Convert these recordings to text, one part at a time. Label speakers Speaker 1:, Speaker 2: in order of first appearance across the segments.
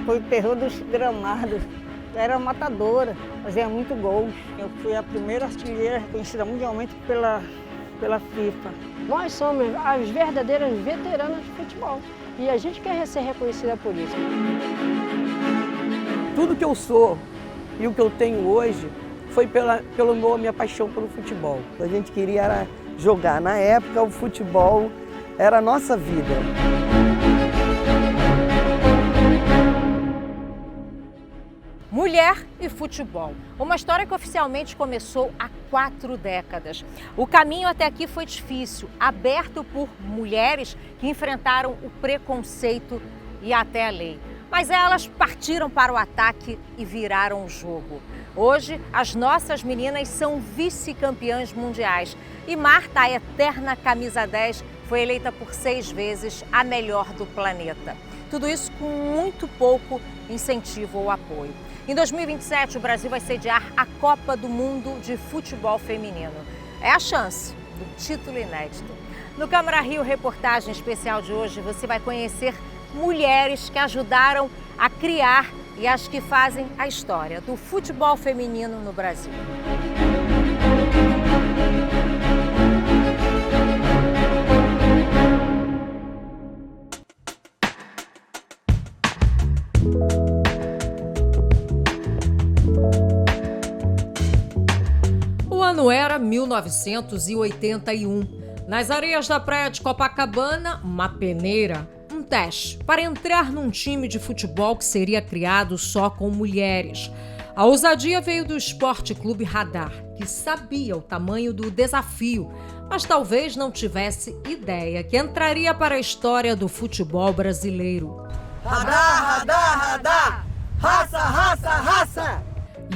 Speaker 1: foi o terror dos gramados. Era matadora, fazia muito gol. Eu fui a primeira artilheira reconhecida mundialmente pela FIFA.
Speaker 2: Nós somos as verdadeiras veteranas de futebol e a gente quer ser reconhecida por isso.
Speaker 3: Tudo que eu sou e o que eu tenho hoje foi pela minha paixão pelo futebol. A gente queria era jogar. Na época, o futebol era a nossa vida.
Speaker 4: Mulher e futebol. Uma história que oficialmente começou há 4 décadas. O caminho até aqui foi difícil, aberto por mulheres que enfrentaram o preconceito e até a lei. Mas elas partiram para o ataque e viraram o jogo. Hoje, as nossas meninas são vice-campeãs mundiais. E Marta, a eterna camisa 10, foi eleita por 6 vezes a melhor do planeta. Tudo isso com muito pouco incentivo ou apoio. Em 2027, o Brasil vai sediar a Copa do Mundo de Futebol Feminino. É a chance do título inédito. No Câmara Rio Reportagem Especial de hoje, você vai conhecer mulheres que ajudaram a criar e as que fazem a história do futebol feminino no Brasil. O ano era 1981. Nas areias da praia de Copacabana, uma peneira, um teste para entrar num time de futebol que seria criado só com mulheres. A ousadia veio do Esporte Clube Radar, que sabia o tamanho do desafio, mas talvez não tivesse ideia que entraria para a história do futebol brasileiro.
Speaker 3: Radar, radar, radar! Raça, raça, raça!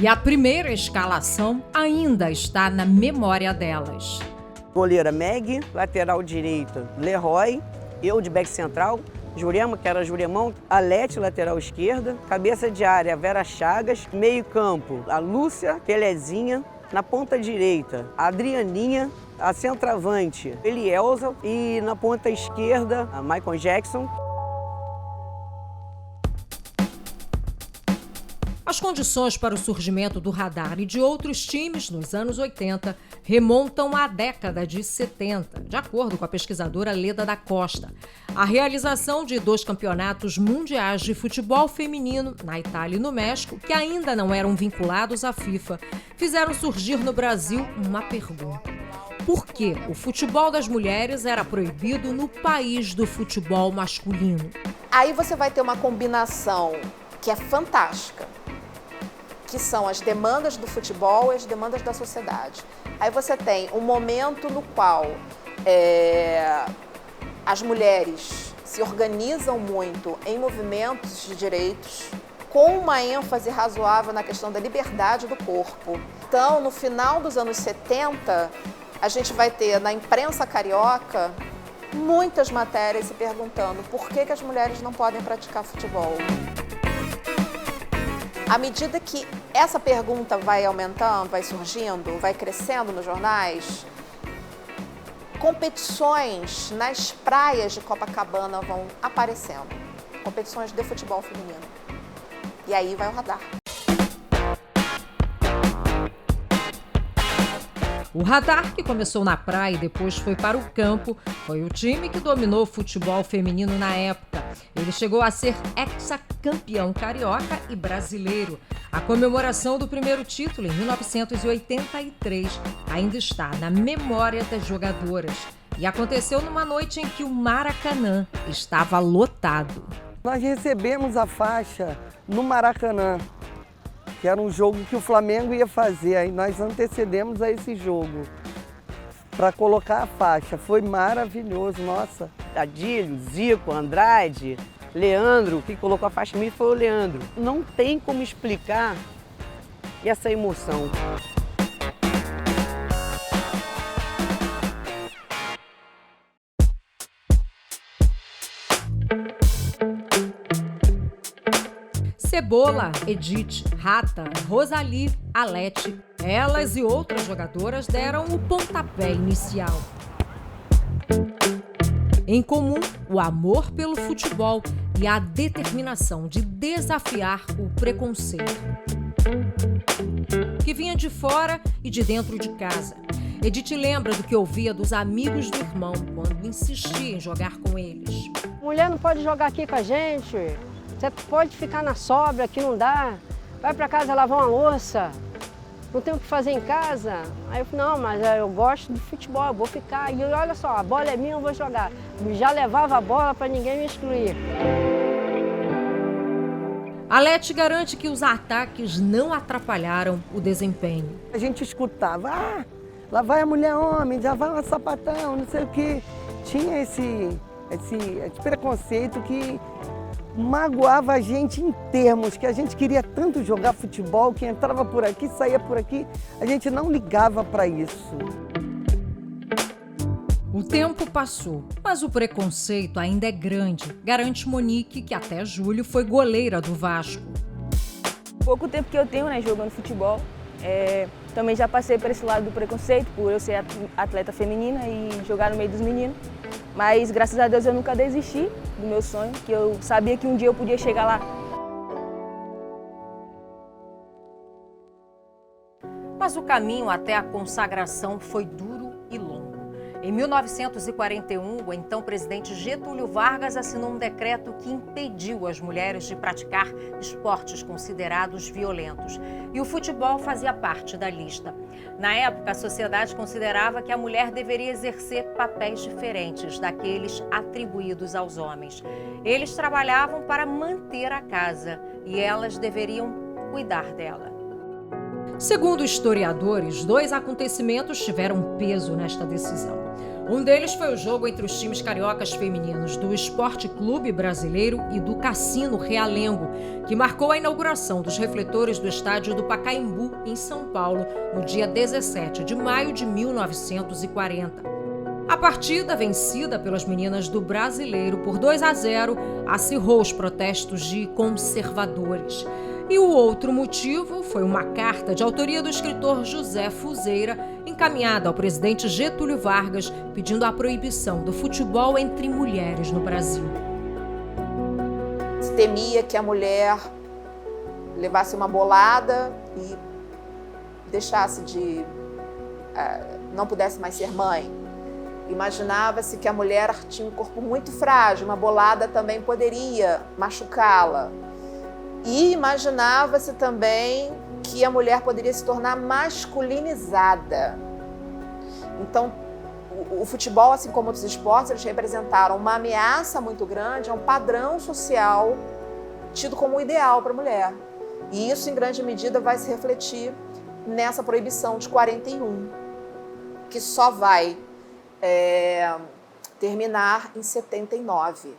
Speaker 4: E a primeira escalação ainda está na memória delas.
Speaker 3: Goleira Meg, lateral direito Leroy, eu de back central, Jurema, que era Juremão, Alete, lateral esquerda, cabeça de área Vera Chagas, meio campo a Lúcia, Pelezinha, na ponta direita a Adrianinha, a centroavante Elielza e na ponta esquerda a Michael Jackson.
Speaker 4: As condições para o surgimento do Radar e de outros times nos anos 80 remontam à década de 70, de acordo com a pesquisadora Leda da Costa. A realização de 2 campeonatos mundiais de futebol feminino na Itália e no México, que ainda não eram vinculados à FIFA, fizeram surgir no Brasil uma pergunta. Por que o futebol das mulheres era proibido no país do futebol masculino?
Speaker 5: Aí você vai ter uma combinação que é fantástica, que são as demandas do futebol e as demandas da sociedade. Aí você tem um momento no qual as mulheres se organizam muito em movimentos de direitos, com uma ênfase razoável na questão da liberdade do corpo. Então, no final dos anos 70, a gente vai ter na imprensa carioca muitas matérias se perguntando por que as mulheres não podem praticar futebol. À medida que essa pergunta vai aumentando, vai surgindo, vai crescendo nos jornais, competições nas praias de Copacabana vão aparecendo. Competições de futebol feminino. E aí vai o Radar.
Speaker 4: O Radar, que começou na praia e depois foi para o campo, foi o time que dominou o futebol feminino na época. Ele chegou a ser hexacampeão carioca e brasileiro. A comemoração do primeiro título, em 1983, ainda está na memória das jogadoras. E aconteceu numa noite em que o Maracanã estava lotado.
Speaker 3: Nós recebemos a faixa no Maracanã, que era um jogo que o Flamengo ia fazer. Aí nós antecedemos a esse jogo para colocar a faixa. Foi maravilhoso, nossa. Adílio, Zico, Andrade, Leandro, que colocou a faixa em mim foi o Leandro. Não tem como explicar essa emoção.
Speaker 4: Cebola, Edith, Rata, Rosalie, Alete, elas e outras jogadoras deram o pontapé inicial. Em comum, o amor pelo futebol, e a determinação de desafiar o preconceito que vinha de fora e de dentro de casa. Edith lembra do que ouvia dos amigos do irmão quando insistia em jogar com eles.
Speaker 2: Mulher não pode jogar aqui com a gente, você pode ficar na sobra, aqui não dá. Vai para casa lavar uma louça, não tem o que fazer em casa. Aí eu falei, não, mas eu gosto de futebol, eu vou ficar. E olha só, a bola é minha, eu vou jogar. Já levava a bola para ninguém me excluir.
Speaker 4: Alete garante que os ataques não atrapalharam o desempenho.
Speaker 3: A gente escutava, lá vai a mulher homem, já vai uma sapatão, não sei o quê. Tinha esse preconceito que magoava a gente em termos, que a gente queria tanto jogar futebol, que entrava por aqui, saía por aqui, a gente não ligava para isso.
Speaker 4: O tempo passou, mas o preconceito ainda é grande, garante Monique, que até julho foi goleira do Vasco.
Speaker 6: Pouco tempo que eu tenho, jogando futebol, também já passei por esse lado do preconceito, por eu ser atleta feminina e jogar no meio dos meninos. Mas, graças a Deus, eu nunca desisti do meu sonho, que eu sabia que um dia eu podia chegar lá.
Speaker 4: Mas o caminho até a consagração foi duro e longo. Em 1941, o então presidente Getúlio Vargas assinou um decreto que impediu as mulheres de praticar esportes considerados violentos. E o futebol fazia parte da lista. Na época, a sociedade considerava que a mulher deveria exercer papéis diferentes daqueles atribuídos aos homens. Eles trabalhavam para manter a casa e elas deveriam cuidar dela. Segundo historiadores, 2 acontecimentos tiveram peso nesta decisão. Um deles foi o jogo entre os times cariocas femininos do Esporte Clube Brasileiro e do Cassino Realengo, que marcou a inauguração dos refletores do estádio do Pacaembu, em São Paulo, no dia 17 de maio de 1940. A partida, vencida pelas meninas do Brasileiro por 2-0, acirrou os protestos de conservadores. E o outro motivo foi uma carta de autoria do escritor José Fuzeira, encaminhada ao presidente Getúlio Vargas, pedindo a proibição do futebol entre mulheres no Brasil.
Speaker 5: Se temia que a mulher levasse uma bolada e deixasse não pudesse mais ser mãe. Imaginava-se que a mulher tinha um corpo muito frágil, uma bolada também poderia machucá-la. E imaginava-se também que a mulher poderia se tornar masculinizada. Então, o futebol, assim como outros esportes, eles representaram uma ameaça muito grande a um padrão social tido como ideal para a mulher. E isso, em grande medida, vai se refletir nessa proibição de 41, que só vai terminar em 79.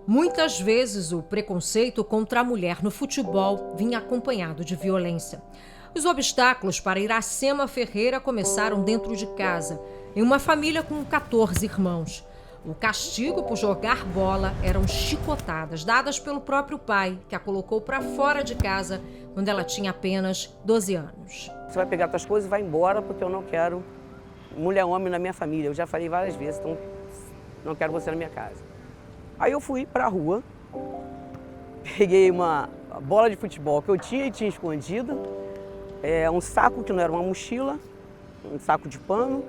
Speaker 4: Muitas vezes o preconceito contra a mulher no futebol vinha acompanhado de violência. Os obstáculos para Iracema Ferreira começaram dentro de casa, em uma família com 14 irmãos. O castigo por jogar bola eram chicotadas dadas pelo próprio pai, que a colocou para fora de casa quando ela tinha apenas 12 anos.
Speaker 7: Você vai pegar suas coisas e vai embora, porque eu não quero mulher homem na minha família. Eu já falei várias vezes, então não quero você na minha casa. Aí eu fui para a rua, peguei uma bola de futebol que eu tinha escondido, um saco que não era uma mochila, um saco de pano,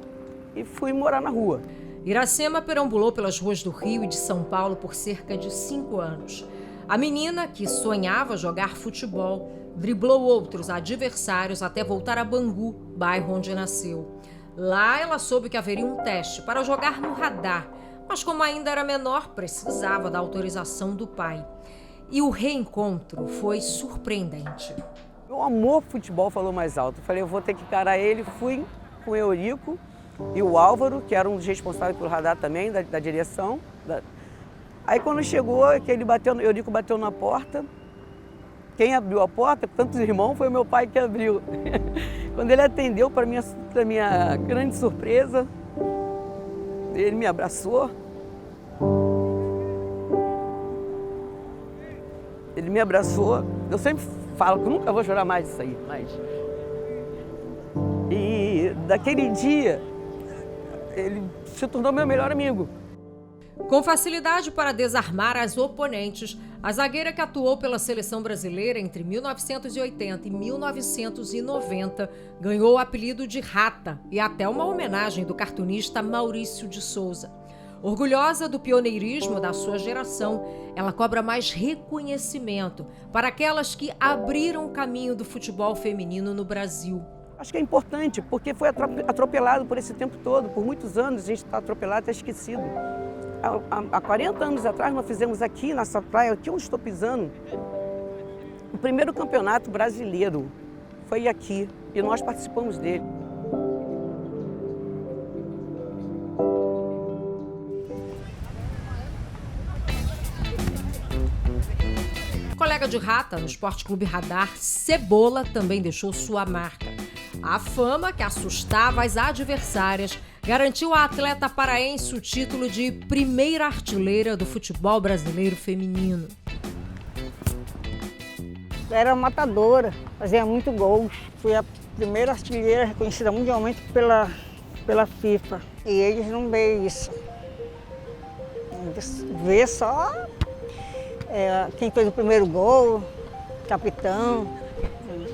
Speaker 7: e fui morar na rua.
Speaker 4: Iracema perambulou pelas ruas do Rio e de São Paulo por cerca de 5 anos. A menina, que sonhava jogar futebol, driblou outros adversários até voltar a Bangu, bairro onde nasceu. Lá ela soube que haveria um teste para jogar no radar, mas como ainda era menor, precisava da autorização do pai. E o reencontro foi surpreendente.
Speaker 7: O amor pro futebol falou mais alto. Eu falei, eu vou ter que encarar ele. Fui com o Eurico e o Álvaro, que era um dos responsáveis pelo radar também, da direção. Aí quando chegou, o Eurico bateu na porta. Quem abriu a porta, com tantos irmãos, foi o meu pai que abriu. Quando ele atendeu, para minha grande surpresa, ele me abraçou. Ele me abraçou. Eu sempre falo que eu nunca vou chorar mais disso aí, mas... E daquele dia, ele se tornou meu melhor amigo.
Speaker 8: Com facilidade para desarmar as oponentes, a zagueira que atuou pela seleção brasileira entre 1980 e 1990 ganhou o apelido de Rata e até uma homenagem do cartunista Maurício de Souza. Orgulhosa do pioneirismo da sua geração, ela cobra mais reconhecimento para aquelas que abriram o caminho do futebol feminino no Brasil.
Speaker 7: Acho que é importante, porque foi atropelado por esse tempo todo. Por muitos anos a gente está atropelado, está esquecido. Há 40 anos atrás nós fizemos aqui nessa praia, aqui onde estou pisando, o primeiro campeonato brasileiro. Foi aqui e nós participamos dele.
Speaker 8: Colega de Rata no Esporte Clube Radar, Cebola também deixou sua marca. A fama que assustava as adversárias garantiu à atleta paraense o título de primeira artilheira do futebol brasileiro feminino.
Speaker 1: Era matadora, fazia muito gols. Fui a primeira artilheira reconhecida mundialmente pela FIFA. E eles não veem isso. Vê só quem fez o primeiro gol, capitão.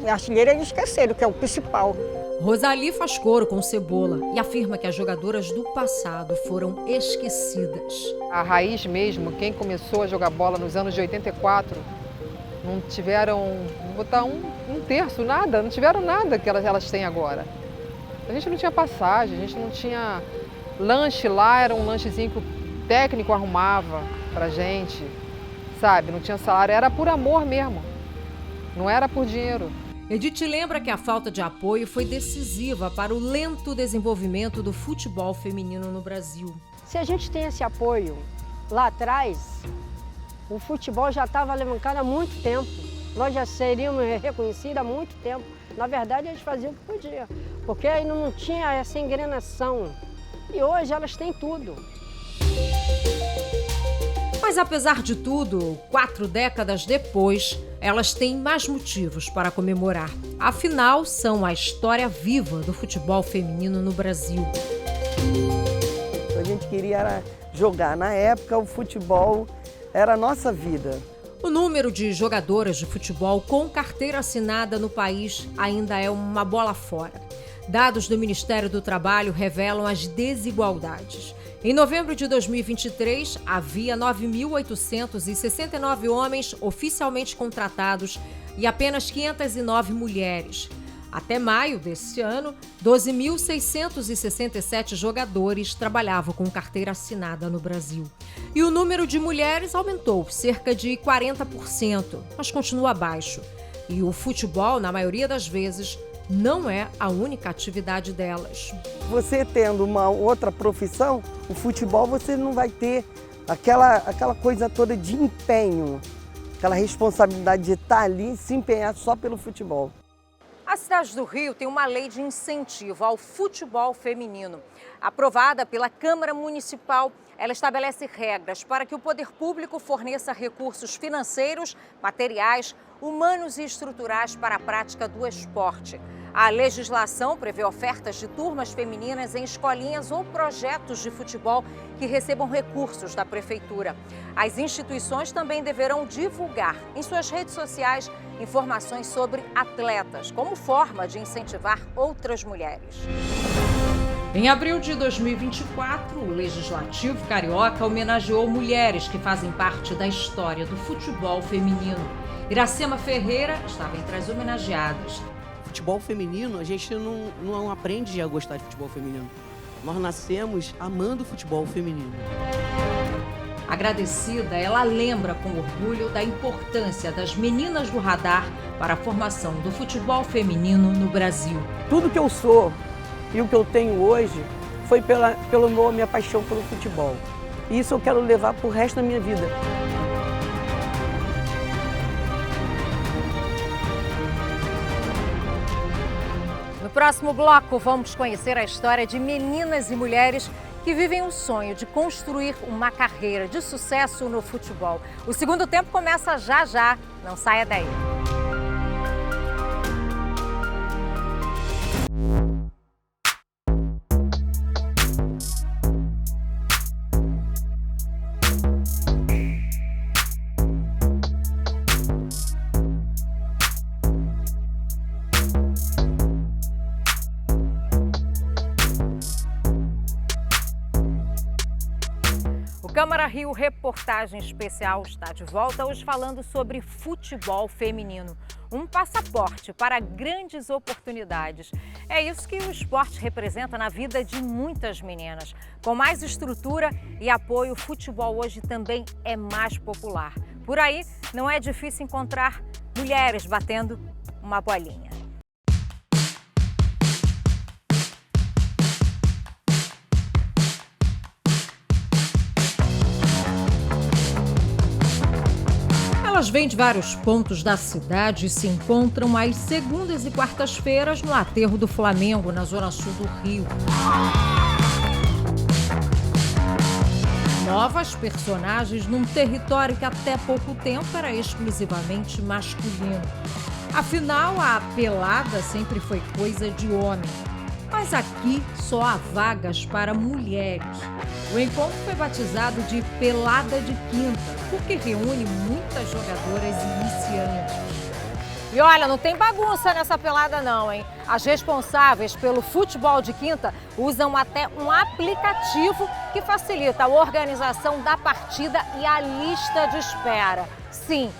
Speaker 1: E a artilheira eles esqueceram, que é o principal.
Speaker 8: Rosali faz coro com Cebola e afirma que as jogadoras do passado foram esquecidas.
Speaker 9: A raiz mesmo, quem começou a jogar bola nos anos de 84, não tiveram, vou botar um terço, nada, não tiveram nada que elas têm agora. A gente não tinha passagem, a gente não tinha lanche lá, era um lanchezinho que o técnico arrumava pra gente, sabe? Não tinha salário, era por amor mesmo, não era por dinheiro.
Speaker 8: Edith lembra que a falta de apoio foi decisiva para o lento desenvolvimento do futebol feminino no Brasil.
Speaker 2: Se a gente tem esse apoio lá atrás, o futebol já estava alavancado há muito tempo. Nós já seríamos reconhecidos há muito tempo. Na verdade, eles faziam o que podiam, porque aí não tinha essa engrenação. E hoje elas têm tudo.
Speaker 8: Mas apesar de tudo, 4 décadas depois, elas têm mais motivos para comemorar. Afinal, são a história viva do futebol feminino no Brasil.
Speaker 3: A gente queria jogar. Na época, o futebol era a nossa vida.
Speaker 8: O número de jogadoras de futebol com carteira assinada no país ainda é uma bola fora. Dados do Ministério do Trabalho revelam as desigualdades. Em novembro de 2023, havia 9.869 homens oficialmente contratados e apenas 509 mulheres. Até maio desse ano, 12.667 jogadores trabalhavam com carteira assinada no Brasil. E o número de mulheres aumentou cerca de 40%, mas continua baixo. E o futebol, na maioria das vezes, não é a única atividade delas.
Speaker 3: Você tendo uma outra profissão, o futebol você não vai ter aquela coisa toda de empenho, aquela responsabilidade de estar ali e se empenhar só pelo futebol.
Speaker 4: A cidade do Rio tem uma lei de incentivo ao futebol feminino. Aprovada pela Câmara Municipal, ela estabelece regras para que o poder público forneça recursos financeiros, materiais, humanos e estruturais para a prática do esporte. A legislação prevê ofertas de turmas femininas em escolinhas ou projetos de futebol que recebam recursos da prefeitura. As instituições também deverão divulgar em suas redes sociais informações sobre atletas, como forma de incentivar outras mulheres.
Speaker 8: Em abril de 2024, o Legislativo Carioca homenageou mulheres que fazem parte da história do futebol feminino. Iracema Ferreira estava entre as homenageadas.
Speaker 7: Futebol feminino, a gente não aprende a gostar de futebol feminino. Nós nascemos amando o futebol feminino.
Speaker 8: Agradecida, ela lembra com orgulho da importância das meninas do radar para a formação do futebol feminino no Brasil.
Speaker 7: Tudo que eu sou e o que eu tenho hoje foi pela minha paixão pelo futebol. E isso eu quero levar para o resto da minha vida.
Speaker 4: No próximo bloco, vamos conhecer a história de meninas e mulheres que vivem o sonho de construir uma carreira de sucesso no futebol. O segundo tempo começa já já, não saia daí. Câmara Rio Reportagem Especial está de volta hoje falando sobre futebol feminino. Um passaporte para grandes oportunidades. É isso que o esporte representa na vida de muitas meninas. Com mais estrutura e apoio, o futebol hoje também é mais popular. Por aí, não é difícil encontrar mulheres batendo uma bolinha.
Speaker 8: Elas vêm de vários pontos da cidade e se encontram às segundas e quartas-feiras no aterro do Flamengo, na zona sul do Rio. Novas personagens num território que até pouco tempo era exclusivamente masculino. Afinal, a pelada sempre foi coisa de homem. Mas aqui só há vagas para mulheres. O encontro foi batizado de Pelada de Quinta, porque reúne muitas jogadoras iniciantes.
Speaker 4: E olha, não tem bagunça nessa pelada não, hein? As responsáveis pelo futebol de quinta usam até um aplicativo que facilita a organização da partida e a lista de espera. Sim,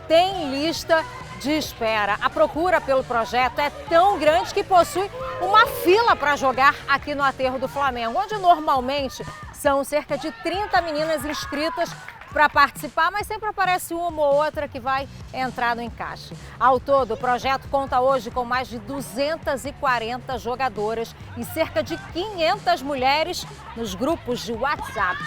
Speaker 4: tem lista de espera. A procura pelo projeto é tão grande que possui uma fila para jogar aqui no aterro do Flamengo, onde normalmente são cerca de 30 meninas inscritas para participar, mas sempre aparece uma ou outra que vai entrar no encaixe. Ao todo, o projeto conta hoje com mais de 240 jogadoras e cerca de 500 mulheres nos grupos de WhatsApp.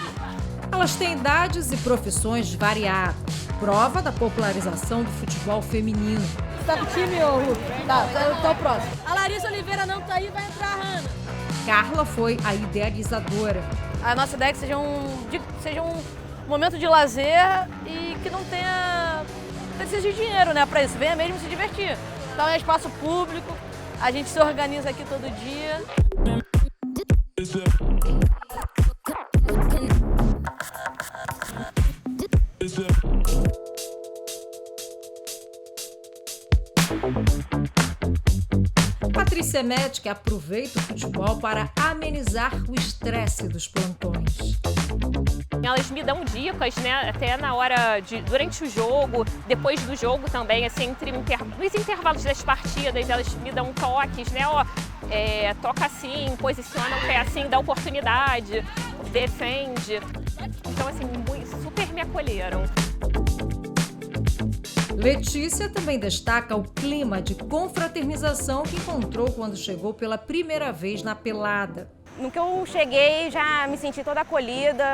Speaker 8: Elas têm idades e profissões variadas, prova da popularização do futebol feminino.
Speaker 10: Tá com o time, ô Lu? Tá, tô próximo. A Larissa Oliveira não tá aí, vai entrar a Hanna.
Speaker 8: Carla foi a idealizadora.
Speaker 10: A nossa ideia é que seja um momento de lazer e que não precisa de dinheiro, né, pra isso. Venha mesmo se divertir. Então é espaço público, a gente se organiza aqui todo dia.
Speaker 8: Patrícia Medic aproveita o futebol para amenizar o estresse dos plantões.
Speaker 11: Elas me dão dicas, né, até na hora durante o jogo, depois do jogo também, assim, nos intervalos das partidas, elas me dão toques, né, toca assim, posiciona o pé assim, dá oportunidade, defende. Então, assim, super me acolheram.
Speaker 8: Letícia também destaca o clima de confraternização que encontrou quando chegou pela primeira vez na pelada.
Speaker 6: No que eu cheguei, já me senti toda acolhida,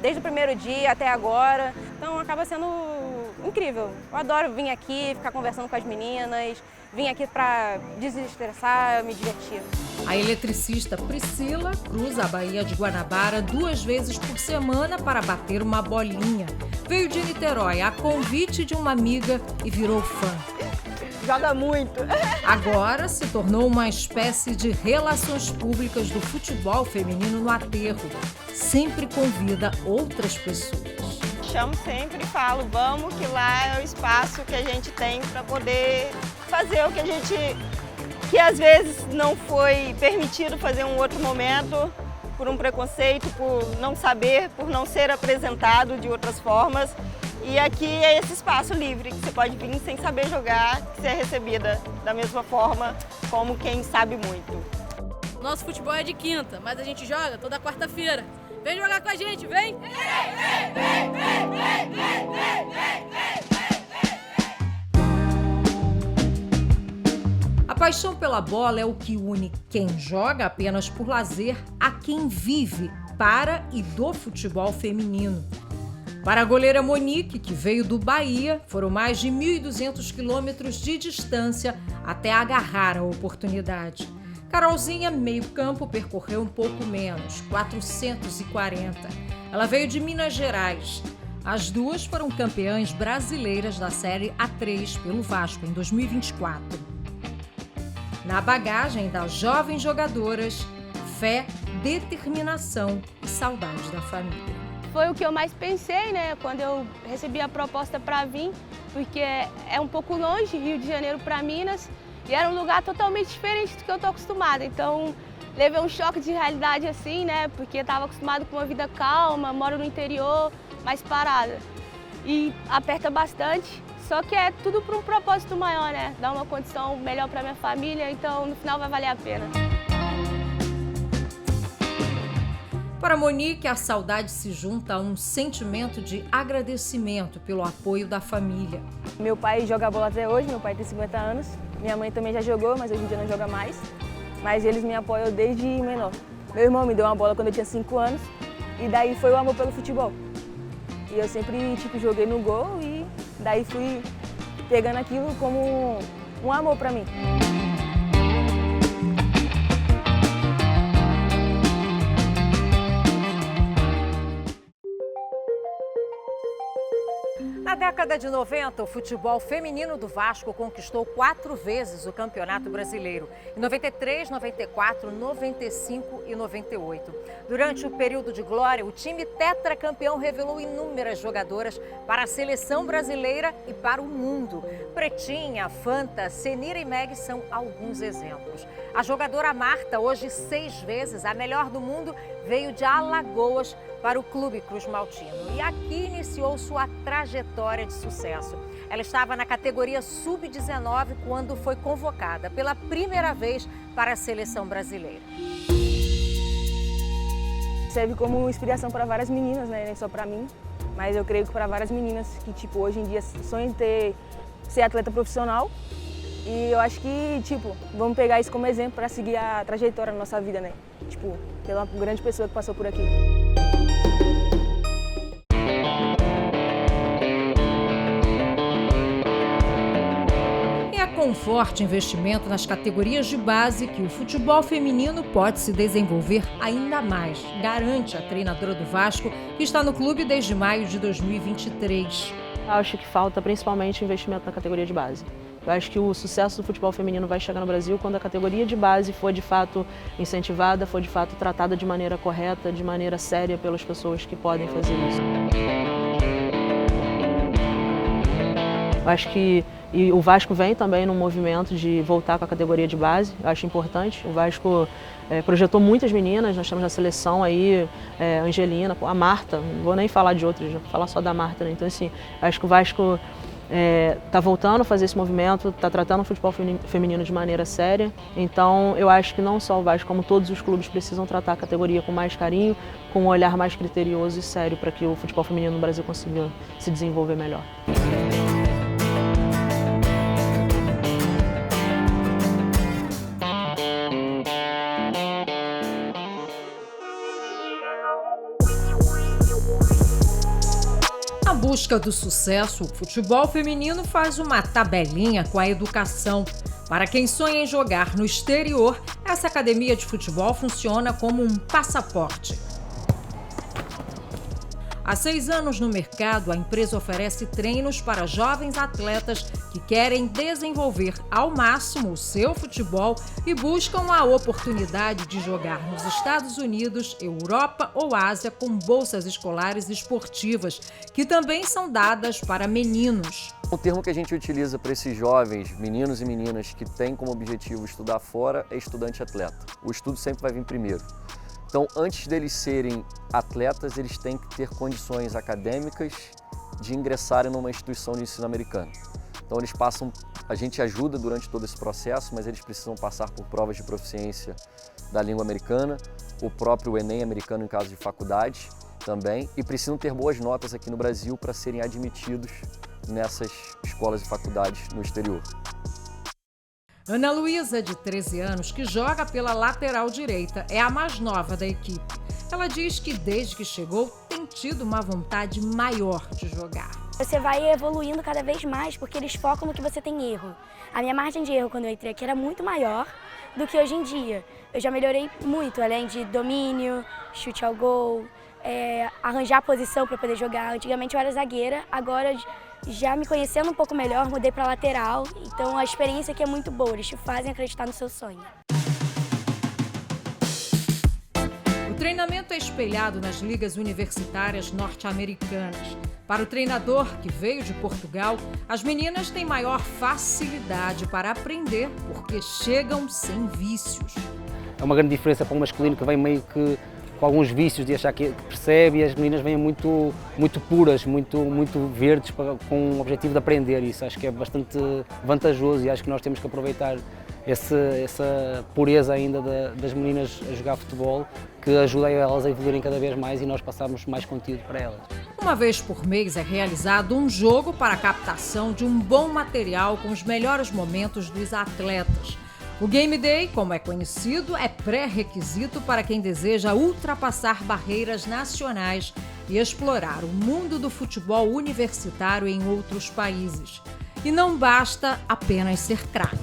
Speaker 6: desde o primeiro dia até agora. Então acaba sendo incrível. Eu adoro vir aqui, ficar conversando com as meninas, vim aqui para desestressar, me divertir.
Speaker 8: A eletricista Priscila cruza a Baía de Guanabara 2 vezes por semana para bater uma bolinha. Veio de Niterói a convite de uma amiga e virou fã.
Speaker 10: Joga muito.
Speaker 8: Agora se tornou uma espécie de relações públicas do futebol feminino no aterro. Sempre convida outras pessoas.
Speaker 12: Chamo sempre e falo, vamos, que lá é o espaço que a gente tem para poder fazer o que às vezes não foi permitido fazer em um outro momento, por um preconceito, por não saber, por não ser apresentado de outras formas. E aqui é esse espaço livre, que você pode vir sem saber jogar, que você é recebida da mesma forma como quem sabe muito.
Speaker 10: Nosso futebol é de quinta, mas a gente joga toda quarta-feira. Vem jogar com a gente, vem!
Speaker 8: A paixão pela bola é o que une quem joga apenas por lazer a quem vive para e do futebol feminino. Para a goleira Monique, que veio do Bahia, foram mais de 1.200 quilômetros de distância até agarrar a oportunidade. Carolzinha, meio campo, percorreu um pouco menos, 440. Ela veio de Minas Gerais. As duas foram campeãs brasileiras da Série A3 pelo Vasco em 2024. Na bagagem das jovens jogadoras, fé, determinação e saudade da família.
Speaker 13: Foi o que eu mais pensei, né, quando eu recebi a proposta para vir, porque é um pouco longe, Rio de Janeiro para Minas, e era um lugar totalmente diferente do que eu estou acostumada. Então, levei um choque de realidade assim, né? Porque estava acostumado com uma vida calma, moro no interior, mais parada. E aperta bastante, só que é tudo por um propósito maior, né? Dar uma condição melhor para minha família, então no final vai valer a pena.
Speaker 8: Para Monique, a saudade se junta a um sentimento de agradecimento pelo apoio da família.
Speaker 6: Meu pai joga bola até hoje, meu pai tem 50 anos. Minha mãe também já jogou, mas hoje em dia não joga mais. Mas eles me apoiam desde menor. Meu irmão me deu uma bola quando eu tinha 5 anos e daí foi o amor pelo futebol. E eu sempre joguei no gol e daí fui pegando aquilo como um amor para mim.
Speaker 4: Na década de 90, o futebol feminino do Vasco conquistou 4 vezes o Campeonato Brasileiro, em 93, 94, 95 e 98. Durante o período de glória, o time tetracampeão revelou inúmeras jogadoras para a seleção brasileira e para o mundo. Pretinha, Fanta, Senira e Meg são alguns exemplos. A jogadora Marta, hoje 6 vezes a melhor do mundo, veio de Alagoas para o Clube Cruz Maltino e aqui iniciou sua trajetória de sucesso. Ela estava na categoria Sub-19 quando foi convocada pela primeira vez para a seleção brasileira.
Speaker 6: Serve como inspiração para várias meninas, né? Nem só para mim, mas eu creio que para várias meninas que hoje em dia sonham em ser atleta profissional. E eu acho que, vamos pegar isso como exemplo para seguir a trajetória da nossa vida, né? Pela grande pessoa que passou por aqui.
Speaker 8: É com forte investimento nas categorias de base que o futebol feminino pode se desenvolver ainda mais, garante a treinadora do Vasco, que está no clube desde maio de 2023.
Speaker 14: Acho que falta principalmente investimento na categoria de base. Eu acho que o sucesso do futebol feminino vai chegar no Brasil quando a categoria de base for de fato incentivada, for de fato tratada de maneira correta, de maneira séria pelas pessoas que podem fazer isso. Eu acho que o Vasco vem também num movimento de voltar com a categoria de base, eu acho importante. O Vasco projetou muitas meninas, nós temos na seleção aí Angelina, a Marta, não vou nem falar de outras, vou falar só da Marta, né? Então assim, acho que o Vasco está voltando a fazer esse movimento, está tratando o futebol feminino de maneira séria. Então eu acho que não só o Vasco, como todos os clubes precisam tratar a categoria com mais carinho, com um olhar mais criterioso e sério para que o futebol feminino no Brasil consiga se desenvolver melhor.
Speaker 8: Na busca do sucesso, o futebol feminino faz uma tabelinha com a educação. Para quem sonha em jogar no exterior, essa academia de futebol funciona como um passaporte. Há 6 anos no mercado, a empresa oferece treinos para jovens atletas que querem desenvolver ao máximo o seu futebol e buscam a oportunidade de jogar nos Estados Unidos, Europa ou Ásia com bolsas escolares esportivas, que também são dadas para meninos.
Speaker 15: O termo que a gente utiliza para esses jovens, meninos e meninas que têm como objetivo estudar fora, é estudante-atleta. O estudo sempre vai vir primeiro. Então, antes deles serem atletas, eles têm que ter condições acadêmicas de ingressarem numa instituição de ensino americano. Então, eles passam, a gente ajuda durante todo esse processo, mas eles precisam passar por provas de proficiência da língua americana, o próprio Enem americano em caso de faculdade também, e precisam ter boas notas aqui no Brasil para serem admitidos nessas escolas e faculdades no exterior.
Speaker 8: Ana Luísa, de 13 anos, que joga pela lateral direita, é a mais nova da equipe. Ela diz que desde que chegou tem tido uma vontade maior de jogar.
Speaker 16: Você vai evoluindo cada vez mais porque eles focam no que você tem erro. A minha margem de erro quando eu entrei aqui era muito maior do que hoje em dia. Eu já melhorei muito, além de domínio, chute ao gol, arranjar posição para poder jogar. Antigamente eu era zagueira, agora já me conhecendo um pouco melhor, mudei para lateral. Então a experiência aqui é muito boa, eles te fazem acreditar no seu sonho.
Speaker 8: O treinamento é espelhado nas ligas universitárias norte-americanas. Para o treinador, que veio de Portugal, as meninas têm maior facilidade para aprender porque chegam sem vícios.
Speaker 17: é uma grande diferença para o masculino que vem meio que com alguns vícios de achar que percebe, e as meninas vêm muito puras, muito verdes, com o objetivo de aprender. Isso acho que é bastante vantajoso e acho que nós temos que aproveitar essa pureza ainda das meninas a jogar futebol, que ajuda elas a evoluírem cada vez mais e nós passarmos mais conteúdo para elas.
Speaker 8: Uma vez por mês é realizado um jogo para a captação de um bom material com os melhores momentos dos atletas. O Game Day, como é conhecido, é pré-requisito para quem deseja ultrapassar barreiras nacionais e explorar o mundo do futebol universitário em outros países. E não basta apenas ser craque.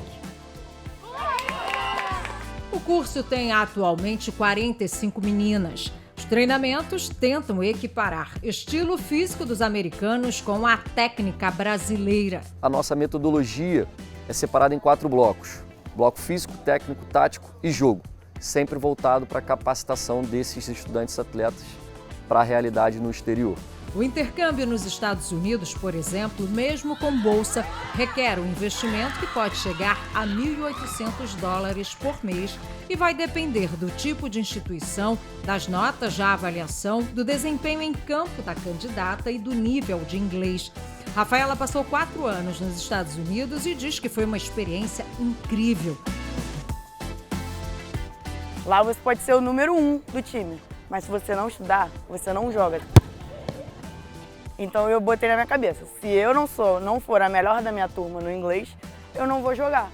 Speaker 8: O curso tem atualmente 45 meninas. Os treinamentos tentam equiparar estilo físico dos americanos com a técnica brasileira.
Speaker 15: A nossa metodologia é separada em 4 blocos. Bloco físico, técnico, tático e jogo, sempre voltado para a capacitação desses estudantes atletas para a realidade no exterior.
Speaker 8: O intercâmbio nos Estados Unidos, por exemplo, mesmo com bolsa, requer um investimento que pode chegar a $1.800 por mês e vai depender do tipo de instituição, das notas de avaliação, do desempenho em campo da candidata e do nível de inglês. Rafaela passou 4 anos nos Estados Unidos e diz que foi uma experiência incrível.
Speaker 18: Lá você pode ser o número 1 do time, mas se você não estudar, você não joga. Então eu botei na minha cabeça, se eu não for a melhor da minha turma no inglês, eu não vou jogar.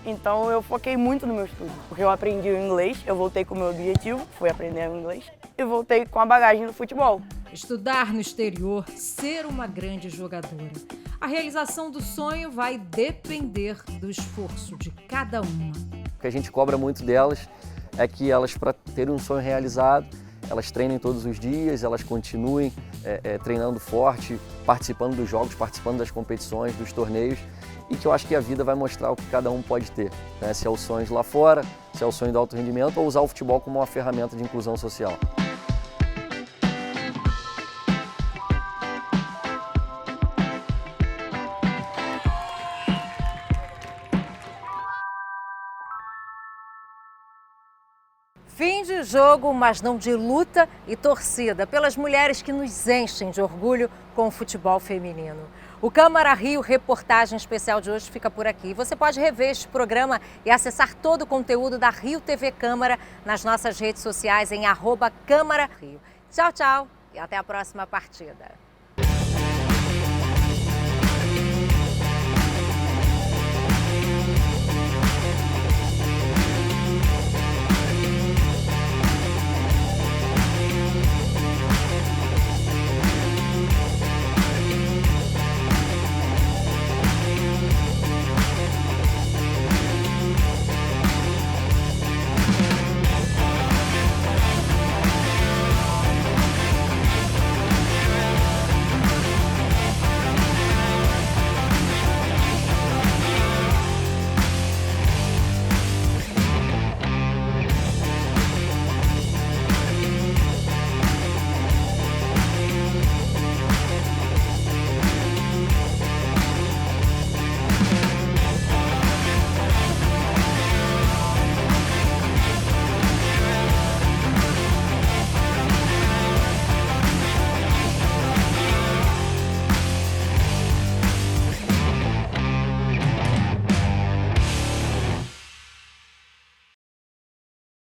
Speaker 18: Então eu foquei muito no meu estudo, porque eu aprendi o inglês, eu voltei com o meu objetivo, foi aprender o inglês, e voltei com a bagagem do futebol.
Speaker 8: Estudar no exterior, ser uma grande jogadora. A realização do sonho vai depender do esforço de cada uma.
Speaker 15: O que a gente cobra muito delas é que elas, para terem um sonho realizado, elas treinem todos os dias, elas continuem treinando forte, participando dos jogos, participando das competições, dos torneios, e que eu acho que a vida vai mostrar o que cada um pode ter, né? Se é o sonho de lá fora, se é o sonho do alto rendimento ou usar o futebol como uma ferramenta de inclusão social.
Speaker 4: Fim de jogo, mas não de luta e torcida pelas mulheres que nos enchem de orgulho com o futebol feminino. O Câmara Rio Reportagem Especial de hoje fica por aqui. Você pode rever este programa e acessar todo o conteúdo da Rio TV Câmara nas nossas redes sociais em @CâmaraRio. Tchau, tchau e até a próxima partida.